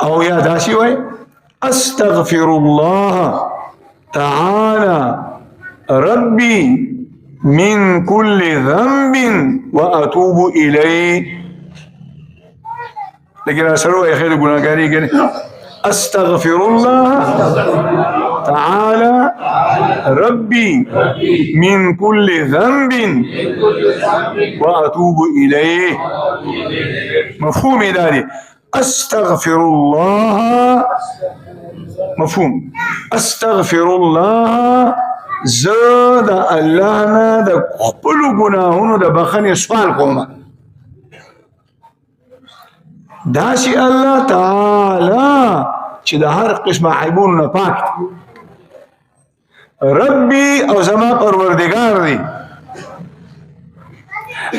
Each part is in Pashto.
او يا داسي وي استغفر الله تعالى ربي من كل ذنب واتوب اليه. لكن اسروا يا خير گناہگاری کرے استغفر الله تعالى ربي من كل ذنب واتوب اليه. مفهوم ذلك؟ استغفر الله مفهوم. استغفر الله زاد الله نه د خپل ګناهونو د بخښنې سوال کوم. داسي الله تعالی چې د هر قسمه عیبونو نه پاک ربي او زما پروردگار دی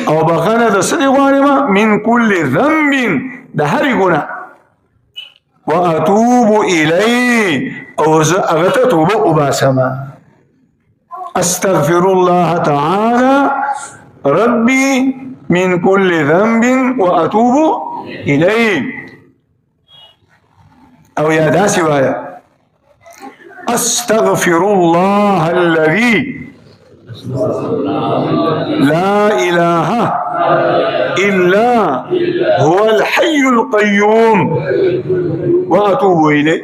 او بخښنه د سړي غواړم من كل ذنب د هر ګناه واتوب الیه او هغه ته توبه وباسم. استغفر الله تعالى ربي من كل ذنب واتوب اليه. او يا داسي وايا استغفر الله الذي لا اله الا هو الحي القيوم واتوب اليه.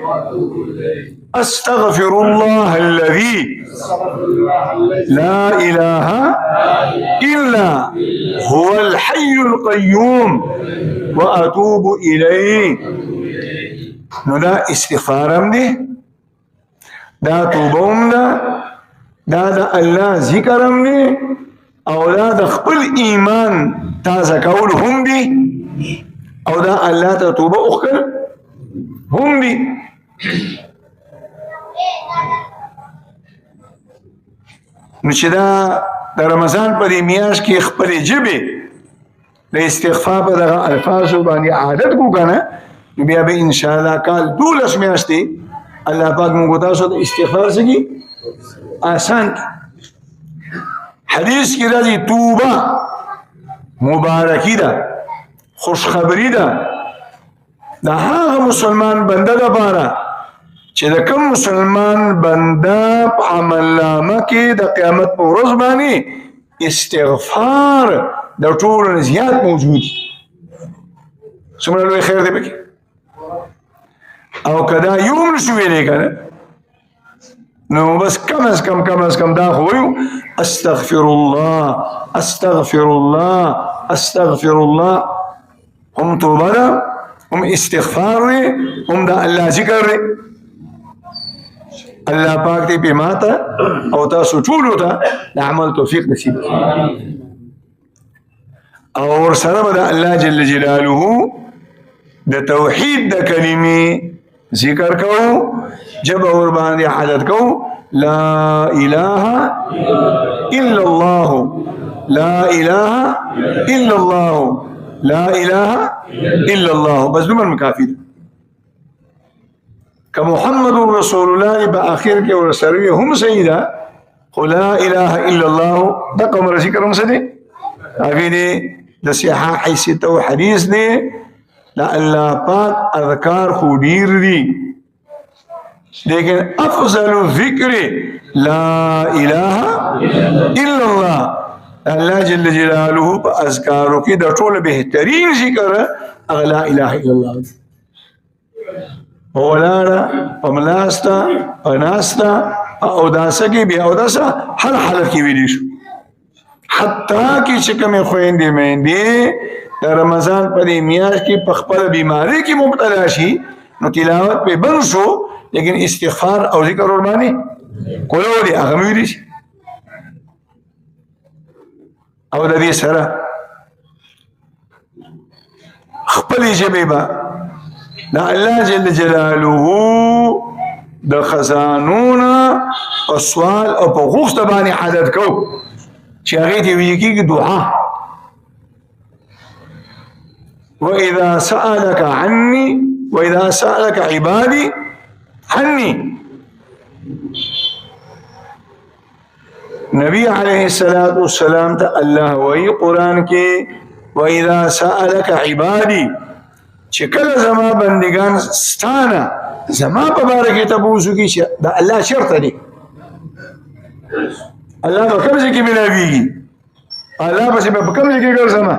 استغفر الله الذي لا اله الا هو الحي القيوم واتوب اليه. نو دا استغفارم دی، دا توبوم دا الله ذکرم دی، او دا خپل ایمان تازه کول هم دی، او دا الله ته توبه وکړ هم دی. نو چې دا د رمضان په دې میاشت کې خپل جبه د استغفار په دغه الفاظو باندې عادت کو کنه، بیا به ان شاء الله کال 12 میاشتې الله پاک موږ تاسو ته استغفار سکی آسان. حدیث کې راځي توبه مبارکی ده، خوشخبری ده د هغه مسلمان بنده لپاره چې د کوم مسلمان بنده په عمل نامه کې د قیامت په ورځ باندې استغفار د ټولو زیات موجود. څومره لوی خیر دی پکې. او کدا یو نشو ویلې کنه نو بس کم از کم دا خو ویو استغفر الله استغفر الله استغفر الله. هم توبه ده، هم استغفار دی، هم دا الله ذکر دی. الله پاک دې په ماته او تاسو ټول ته د عمل توفیق نصیب کړي. او سره به الله جل جلاله د توحید د کلمې ذکر کو، جب اور باندې عادت کو لا اله الا الله لا اله الا الله لا اله الا الله. بس دومره مکافي ده. که محمد رسول الله په اخر کې ورسره هم سیدا خو لا اله الا الله دا کوم ذکر هم څه دي هغه دي د صحاح حیثیت او حدیث دي. لا الله پاک اذکار خو ډیر دي، لیکن افضل ذکر لا اله الا الله. الله جل جلاله په اذکارو کې د ټولو بهترین ذکر لا اله الا الله. ولاړه پملاستا پناستا او داسه کې بیا او داسه هر حالت کې ویلی شو. حتی کې چې کومې خويندې مېندې د رمضان په دې میاشت کې په خپل بیماری کې مبتلا شي نو تلاوت په بند شو، لیکن استغفار او ذکر ور باندې کولو دي هغه ویلی شي. او د دې سره خپل ژبه به دا الله جل جلاله د خزانونه او سوال او په غوښته باندې عادت کو چې هغه دې ویل کېږي دعا. واذا سالك عني واذا سالك عبادي عني. نبی علیہ الصلوۃ والسلام ته الله وی قران کې واذا سالك عبادي چې کله زما بندگان ستانه زما په باره کې تپوس وکړي چې د الله چېرته دی، الله به کوم ځای کې ملاویږي، الله پسې به په کوم ځای کې ګرځمه،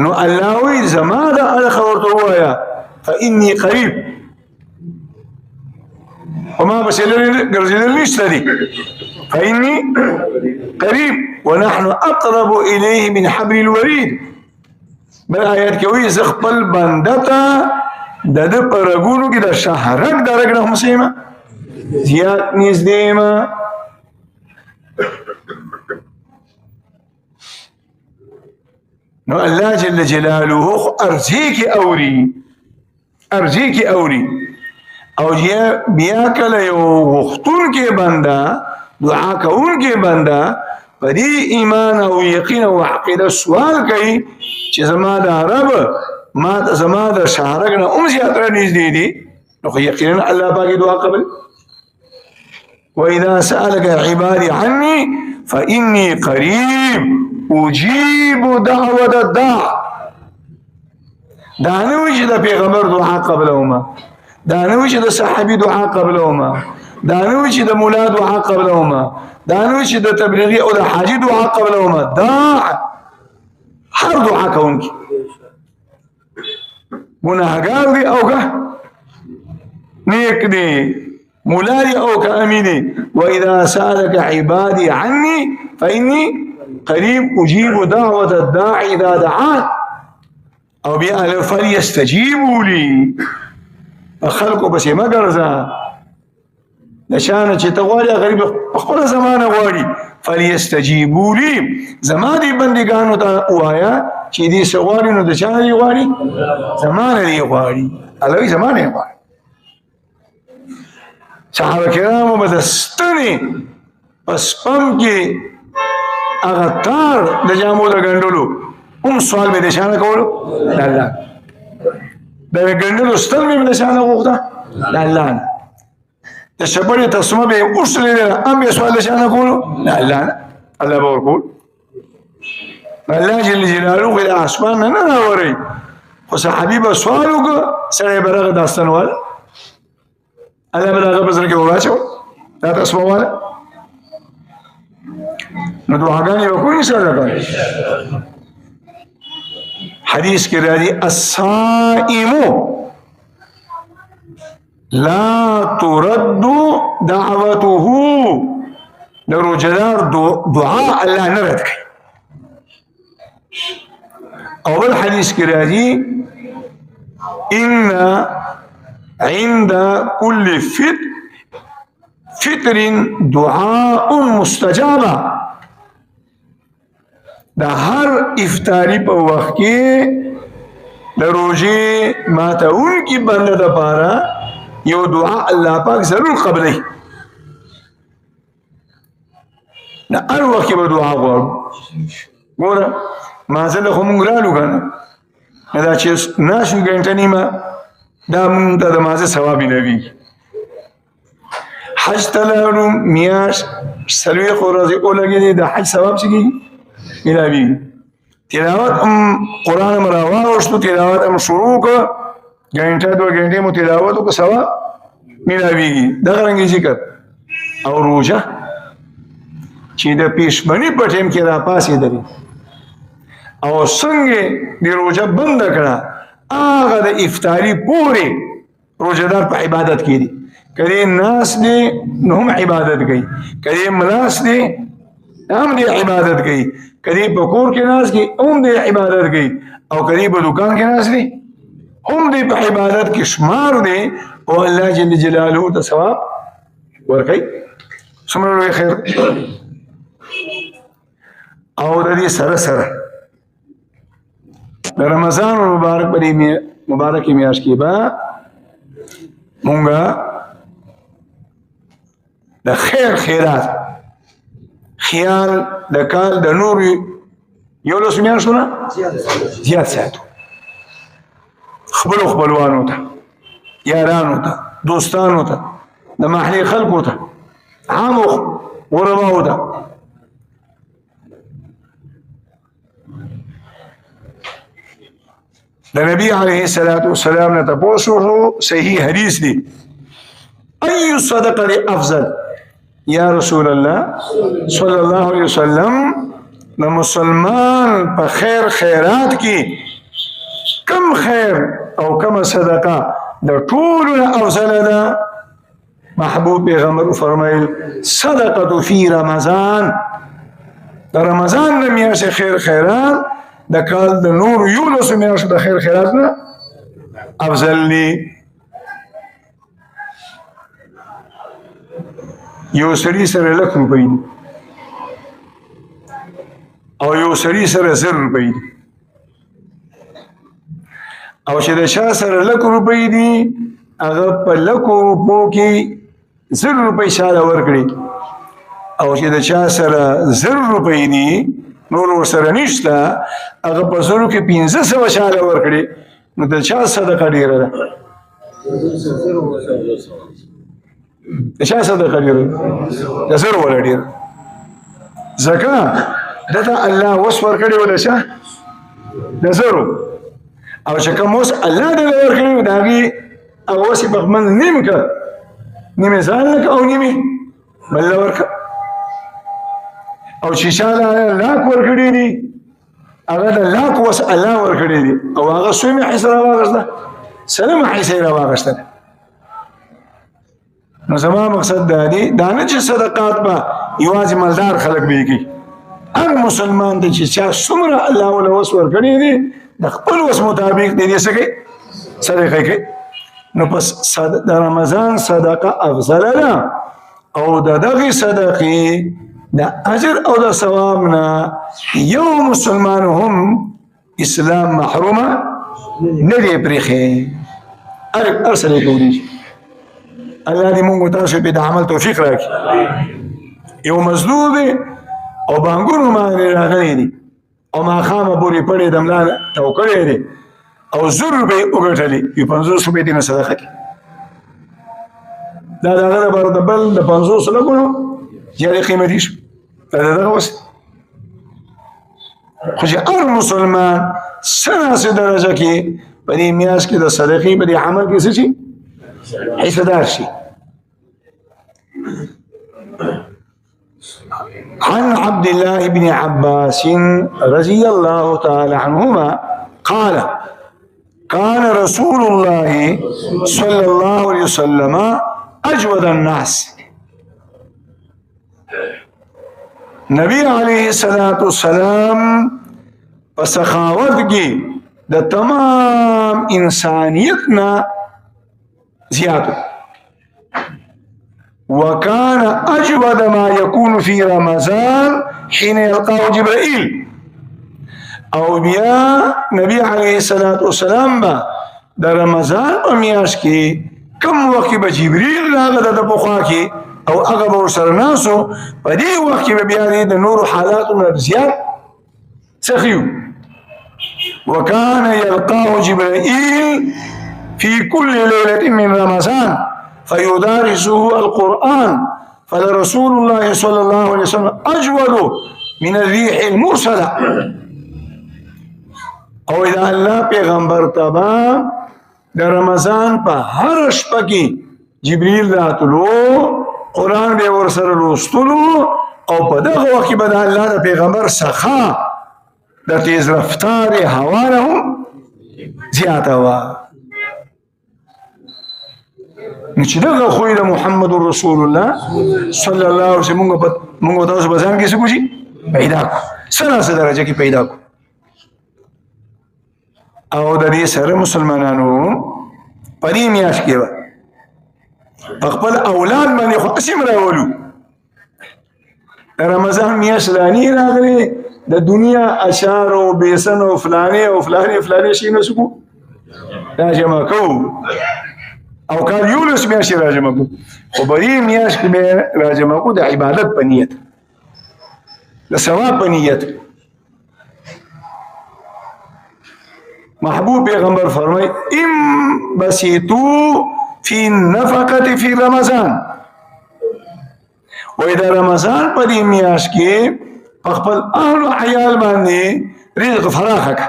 نو الله وایي زما د اړخه ورته ووایه فإني قریب، وما پسې لرې ګرځېدل نشته دي، فإني قریب ونحن اقرب إليه من حبل الورید. بل آیات کې وایي زه خپل بنده ته د ده په رګونو کې د شهرک د رګ نه هم څه یم زیات نږدې یم. نو الله جل جلاله خو ارزي کې اوري او بیا کله یو غوښتونکی بنده دعا کوونکی بنده په دې ایمان او یقین او عقیده سوال کوي چې زما د رب ما ته زما د شهرک نه هم زیات رانږدې دي، نو خو یقینا الله پاک دعا قبل. وإذا سألك عبادي عني فإني قريب أجيب دعوة الداع. دا نه وي چې د پیغمبر دعا قبلومه، دا نه وي چې د صحابي دعا قبلومه، دا نه وي چې د مولا دعا قبلومه، دا نه وي چې د تبلیغي او د حاجي دعا قبلومه. داع هر دعا کوونکی ګناهګار دی او که نیک دی، مولا دی او که امین دی. وإذا سألك عبادي عني فإني قريب أجيب دعوة الداعي إذا دعان. او بیا فليستجيبوا لي، خلقو پسې مه ګرځه د شانه چې ته غواړې غریب په خپله زمانه غواړي. فليستجيبوا لي، زما دې بندګانو ته ووایه چې دې څه غواړي، نو د چا نه دې غواړي؟ زما نه دې غواړي، الله وایي زما نه یې غواړي. صحابه کرامو به د ستنې په سپم کې هغه تار د جامو د ګنډلو هم سوال به د چا نه کولو؟ د الله. د ګنډلو ستن مې د چا نه غوښته؟ د الله نه. د شبړې تسمه به یې اوښتلې هم یې سوال د چا نه کولو؟ د الله نه. الله به ورکول. الله جل جلاله خو د اسمان نه راوړی، خو صحابي به سوال وکړه، سړی به رغه داستان واله، الله به د هغه په زړه کې ور دا تسمه واله، نو دعاګانې به کوي انشاءالله کوي. حدیث کې راځي الصائم لا ترد دعوته، د روزدار دعا الله نه رد کوي. اول حدیث کې راځي ان عند كل فطر دعاء مستجابه. دا هر افطاری په وخت کې د روزې ماتونکي بنده دپاره یو دعا الله پاک ضرور قبلوي. نه هر وخت کې به دعا غواړو. ګوره مازله خو مونږ رالو که نه، دا چې ناشو ګنټه نیمه دا مونږ ته د مازه ثواب میلاویږي. حج ته لاړو میاشت څلوېښت ورځې ولګېدې، د حج ثواب څه کېږي؟ میلاویږي. تلاوت هم قرآن هم راواوښتو، تلاوت هم شروع کړه، ګنټه دوه ګنټې مو تلاوت وکړه، ثواب میلاویږي. دغه رنګې ذکر او روژه چې د پیشبني په ټیم کې راپاڅېدلې او څنګه د روژه بنده کړه، هغه د افطاري پورې روژهدار په عبادت کې دي. که دې ناست دی نو هم عبادت کوي، که دې ملاست دی هم دې عبادت کوي، که دې په کور کې ناست دی هم دې عبادت کوي، او که دې په دکان کې ناست دی هم دې په عبادت کې شمار دی، او الله جل جلاله ته ثواب ورکوي. څومره لوی خیر. او د دې سره سره د رمضان المبارک په دې مبارکې میاشت کې به مونږه د خیر خیرات خیال د کال د نور یو لس میاشتو نه زیات ساتو. خپلوانو ته، یارانو ته، دوستانو ته، د محلي خلکو ته، عامو غرباو ته د نبی علیه الصلاۃ والسلام نه تاسو صحیح حدیث دی ای صدقه افضل یا رسول الله صلی الله علیه وسلم د مسلمان په خیر خیرات کې کم خیر او کم صدقه د ټول افضل ده محبوب پیغمبر فرمایل صدقه فی رمضان د رمضان نه میاشت خیر خیرات د کال د نور یولس میاشت د خیر خیرات نه افضل دی یو سړي سره 1,00,000 روپۍ دي او یو سړي سره 1,000 روپۍ دي او چې د چا سره 1,00,000 روپۍ دي هغه په 1,00,000 روپو کې 1,000 روپۍ شاله ورکړي او چې د چا سره 1,000 روپۍ دي نور ورسره نشته هغه په 1,000 کې 500 شاله ورکړي نو د چا صدقه ډیره ده د چا صدقه ډیره د 1,000 ولا ډیره زکات دته الله وس ورکړي ولا څه د 1,000 او چې کوم اوس الله دې ورکړي داږي او اوس په من نیم کړ نیمه ځانک او نیمه بل ورک او چې شاله لاک ورکړي دي هغه د لاک وس الله ورکړي دي او هغه سومه حسره واغسته سلام حسره واغسته نو زما مقصد دا دی دا نه چې صدقات به یوازې مالدار خلک به کوي هر مسلمان دی چې چا څومره الله ولا وس ورکړي دي د خپل وس مطابق دې څه کوي صدقه کوي نو پس د رمضان صدقه افضل ده او د دغه صدقې د اجر او د ثواب نه یو مسلمان هم اسلام محرومه نه دی پرېخي ارسل کوي الله دې موږ تاسو په د عمل توفیق راکړي یو مظلوم دی او بانګونو باندې راغلی دی او ما خامه پورې پړې دملانه او کړی دی او 1,000 روپۍ وګټلې یو 500 روپۍ دې نه صدقه کړي دا دغه لپاره د بل د 500 لګونو یاري قیمتي شو دا دغه وس خو چې هر مسلمان سناسي درجه کې په دې میاشت کې د صدقې په دې عمل کې څه شي حصدار شي عن عبد الله بن عباس رضي الله تعالى عنهما قال كان رسول الله صلى الله عليه وسلم أجود الناس نبی علیہ الصلوۃ والسلام په سخاوت کې د تمام انسانیت نه زیاتو وكان أجود ما يكون في رمضان حين يلقاه جبرائيل او بیا نبی علیہ الصلوۃ والسلام با د رمضان په میاشت کې کوم وخت به جبرئیل راغله د بخوا کې او هغه به ورسره ناسو په دې وخت کې به بیا د نور حالات نه زیات سخیو وكان يلقاه جبرائيل في كل ليلة من رمضان فيدارسه القرآن فلرسول الله صلى الله عليه وسلم أجود من الريح المرسلة او اذا الله پیغمبر تبا د رمضان په هر شپه کې جبريل راتلو قرآن به ورسره لوستلو او په دغه وخت کې به د الله د پیغمبر څخه د تیز رفتار هوا نه هم زیاته وه نو چې دغه خوی د محمد رسول الله صلی الله علیه وسلم موږ تاسو په ځان کې څه کوشي پیدا کو سره درجه کې پیدا کو او د دې سره مسلمانانو په دې میاشت کې خپل اولاد باندې خو اسیم راولو رمضان میاشت رانی راغلی د دنیا اشعار او بیسن او فلانه شي نو سکو دا جمع کو او کار یولس میاشت راجمع کو او بری میاشت کې راجمع کو د عبادت په نیت د ثواب په نیت محبوب پیغمبر فرمای ام بسیتو فی النفقه فی رمضان و اذا رمضان په دې میاشت کې خپل اهل او عیال باندې رزق فراخک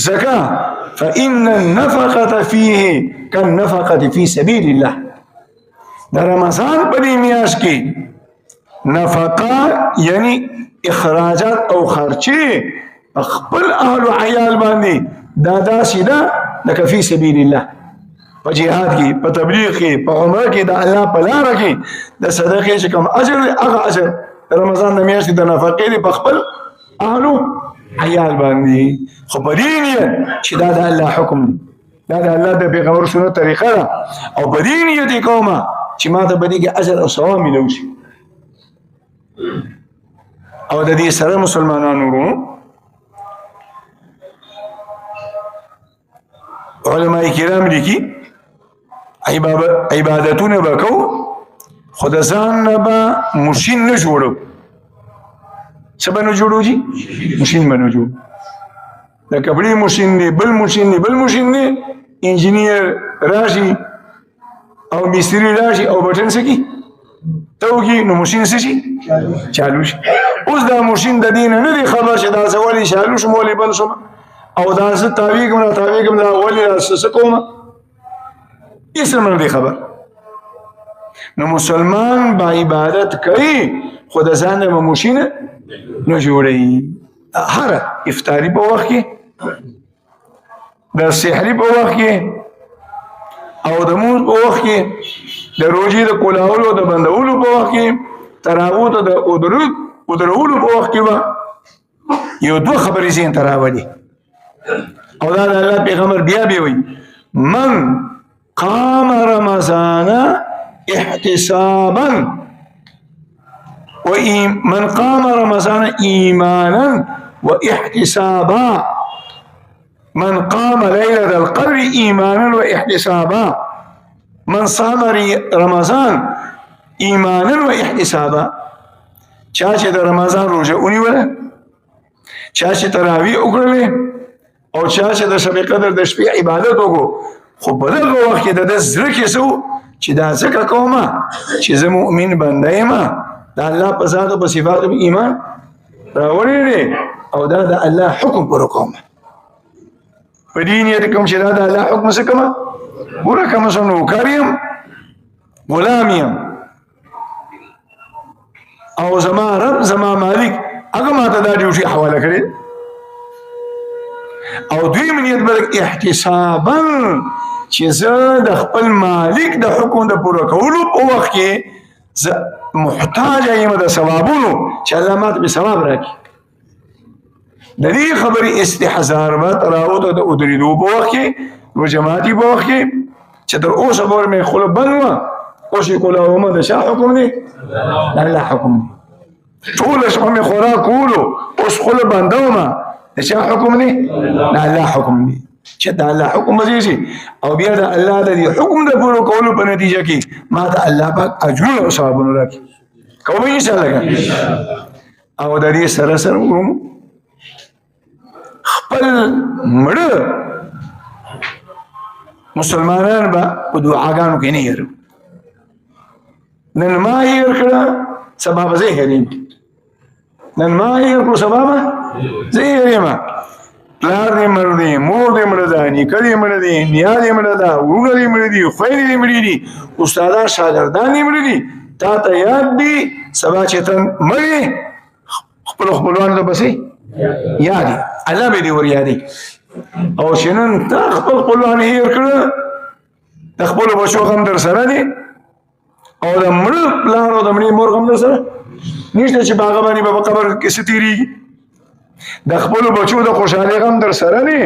زكاة فإن النفقة فيه كالنفقة في سبيل الله. در رمضان پدی میاش کی نفقه یعنی اخراجات او خرچی خپل اهل و عیال باندې دا سیدا لکه فی سبیل الله، په جهاد کې، په تبلیغ کې، په عمره کې، د الله په لاره کې د صدقې چې کوم اجر هغه اجر رمضان د میاشتې د نفقې دی په خپل اهل و عیال باندې. خو په دې نیت چې دا د الله حکم دی، دا د الله د پیغمبر سنت طریقه ده، او په دې نیت کومه چې ما ته په دې کې اجر او ثواب ملو شي. او د دې سره مسلمانانو ورونو علماء کرام لیکي عبادتونه به کو خو د ځان نه به مشین نه جوړو. څه به نه جوړو جي؟ مشین به نه جوړو. د کپړې مشین دی، بل مشین دی، بل مشین دی، انجینیر راشي او مستری راشي او بټن سکی توګي نو مشین شي چالو شي. اوس دا مشین د دین نه دی خبر چې دا سوالي چالو شو مولي بل شو او دا څه تاویګم دا ولي څه کومه اسم نه دی خبر. نو مسلمان با عبادت کوي خو د ځان نه مشین نه جوړي. هر افطاری په وخت کې، د سحری په وخت کې، او د مونځ په وخت کې، د روژې د کولاولو د بندولو په وخت کې، تراویح ته د ودرولو په وخت کې به یو دوه خبرې ذهن ته راولي. او دا د الله پیغمبر بیا وایي من قام رمضان احتسابا من قام رمضان ایمانا واحتسابا من قام ليلة القدر ایمانا واحتسابا من صام رمضان ایمانا واحتسابا. چا چې د رمضان روزه ونیوله، چا چې تراویح وکړلې، او چا چې د شب قدر د شپې عبادت وکړو، خو په دغه وخت کې د زړه کې څه چې دا ځکه کومه چې زه مؤمن بنده یم، د الله په ذات او په صفاتو ایمان راوړی دی، او دا د الله حکم پوره کوم. په دې نیت کوم چې دا د الله حکم څه کومه پوره کوم، څه نوکر یم، غلام یم، او زما رب زما مالک هغه ماته دا ډیوټي حواله کړې. او دویم نیت بل احتسابا چې زه د خپل مالک د حکم د پوره کولو په وخت کې زه محتاج یم د ثوابونو چې الله ماته به ثواب راکړي. د دې خبرې استحضار به تراوت د ودرېدو په وخت کې، جماعتي په وخت کې چې تر اوسه پورې مې خوله بند وه، اوس یې کولاومه د چا حکم دی؟ د الله حکم دی. ټوله شپه مې خوراک کولو، اوس خوله بنده ومه، د چا حکم دی؟ د الله حکم دی. چې د الله حکم مزید شي او بیا د الله د حکم د پوره کولو په نتیجه کې ما ته الله پاک اجرونه او ثوابونه راکړي. کوم ان شاء الله. او د دې سره سره خپل مړه مسلمانان به په دعاګانو کې نه هېرو. نن ما هېر کړه سبا به زه هېریم، نن ما هېر کړو سبا به زه هېریم. پلار دې مړ دی، مور دې مړه ده، نیکه دې مړه دی، نیا دې مړه ده، وروڼه دې مړه دي، خویندې دې مړې دي، استادان شاګردان دې مړه دي. تا ته یاد دي سبا چې ته مړ یې خپلو خپلوانو ته پسې یاد دي، الله به دې ور یادوي. او چې نن تا خپل خپلوان هېر کړه، د خپلو بچو غم در سره دی، او د مړه پلار او د مړې مور غم در سره نشته چې په هغه باندې به په قبر کې څه تېرېږي. د خپلو بچو د خوشحالۍ غم در سره دی،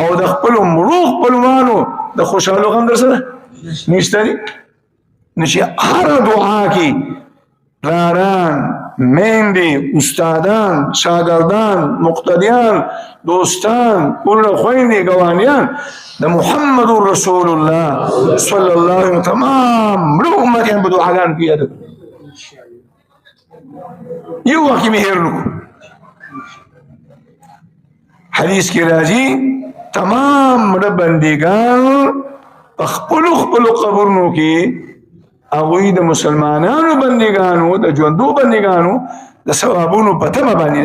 او د خپلو مړو خپلوانو د خوشحالو غم در سره نشته دی. نو چې هره دعا کې پلاران، میندې، استادان، شاګردان، مقتدیان، دوستان، ورونه خویندې، ګاونډیان د محمد رسول الله صلی الله علیه وسلم تمام مړو امتیان په دعاګانو کې یاد کړو. یو وخت مې هېر نه کړو. حدیث کې راځي تمام مړه بندګان په خپلو خپلو قبرونو کې هغوی د مسلمانانو بندګانو، د ژوندو بندګانو د ثوابونو په تمه باندې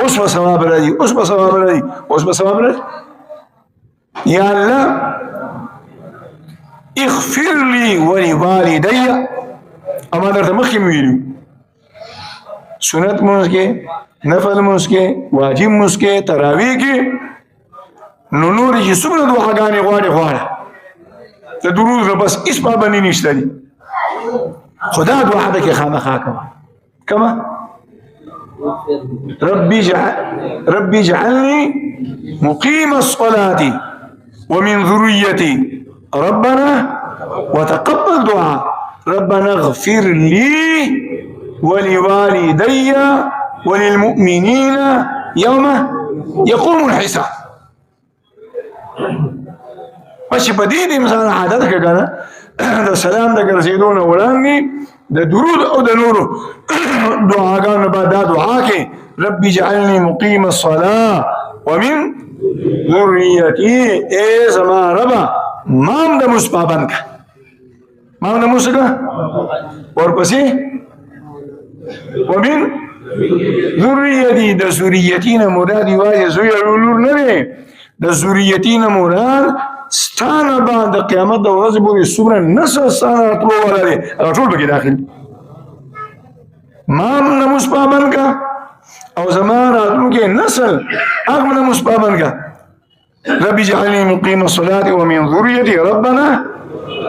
اوس به ثواب راځي، اوس به ثواب راځي، اوس به ثواب راځي. یا الله اغفر لي ولوالدي، اما درته مخکې مې ویلو سنت مونځ کې، نفل مونځ کې، واجب مونځ کې، تراویح کې، نو نور چې څومره دعاګانې غواړي غواړه، د درود نه بس هېڅ پابندي نشته دي، خدا دعا به کې خامخا کوه. کما ربي اجعلني مقيم الصلاة ومن ذريتي ربنا وتقبل دعاء ربنا اغفر لي ولوالدي وللمؤمنين يوم يقوم الحساب. بس په دې انسان عادت کې کنه د سلام د ګرځېدو نه وړاندې د درود او د نورو دعاګانو بعد دا دعا کې رب اجعلني مقيم الصلاة ومن ذريتي، اے زما ربا مام د مصپابن کا، مام د موسکا ورپسې ومن ذريتي، د ذریتین مراد یوازې زوی او لور نه دی، د ذریتین مراد ستانه بعد قیامت د ورځې پورې څومره نسل ستانه راتلو والا دی، هغه ټول پکې داخل. مام نموز پابند کا او زمان راتلونکي نسل هغه نموز پابند کا. رب اجعلني مقيم الصلاة ومن ذريتي ربنا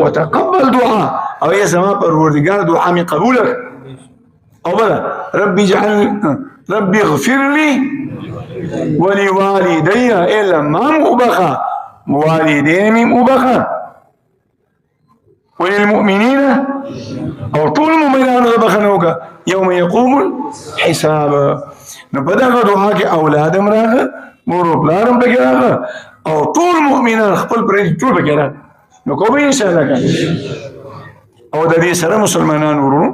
وتقبل دعاء، او یا زمان پروردگار دعا می قبولک. او بلا رب اجعلني رب اغفر لي ولوالدي، الا مام ابخا والدين من ابخا وللمؤمنين او طول المؤمنين ربخنوك يوم يقوم الحساب. نو په دغه دعا کې اولاد هم راغله، مور او پلار هم پکې راغله، او ټول مؤمنان خپل پرې ټول پکې راغله. نو کومه یې سره کړه او د دې سره مسلمانان ورونو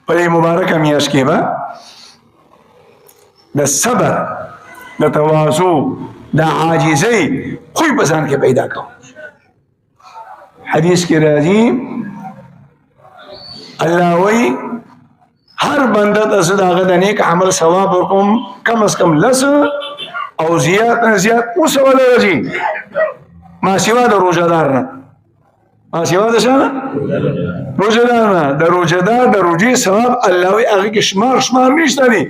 په دې مبارکه میاشت کې به د صبر، د تواضع، د عاجزۍ خوی په ځان کې پیدا کوو. حدیث کې راځي الله وی هر بنده ته زه د هغه د نیک عمل ثواب ورکوم کم از کم لس او زیات نه زیات اوس ولا راځي ما سوا د روزهدار نه، ما سوا د څه نه؟ روزهدار نه. د روزهدار د روزې ثواب الله وی هغې کې شمار نشته دی،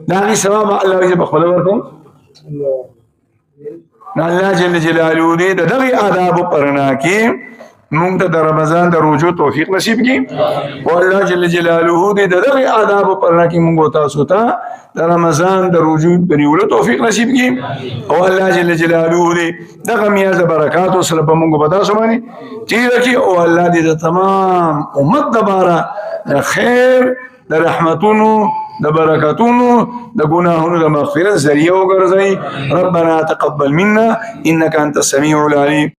د هغې ثواب الله وی زه په خپله ورکوم. الله جل جلاله دې د دغې آدابو په رڼا کې مونږ ته د رمضان د روزو توفیق نصیب کړي، او الله جل جلاله دې د دغې آدابو په رڼا کې مونږ تاسو ته د رمضان د روزو د نیولو توفیق نصیب کړي، او الله جل جلاله دې دغه میاشت د برکاتو سره په مونږ په تاسو باندې تېره کړي، او الله دې د تمام امت دپاره د خیر، د رحمتونو، د برکاتونو، د ګناهونو د مغفرت ذریعه وګرځوي. ربنا تقبل منا انك انت السميع العليم.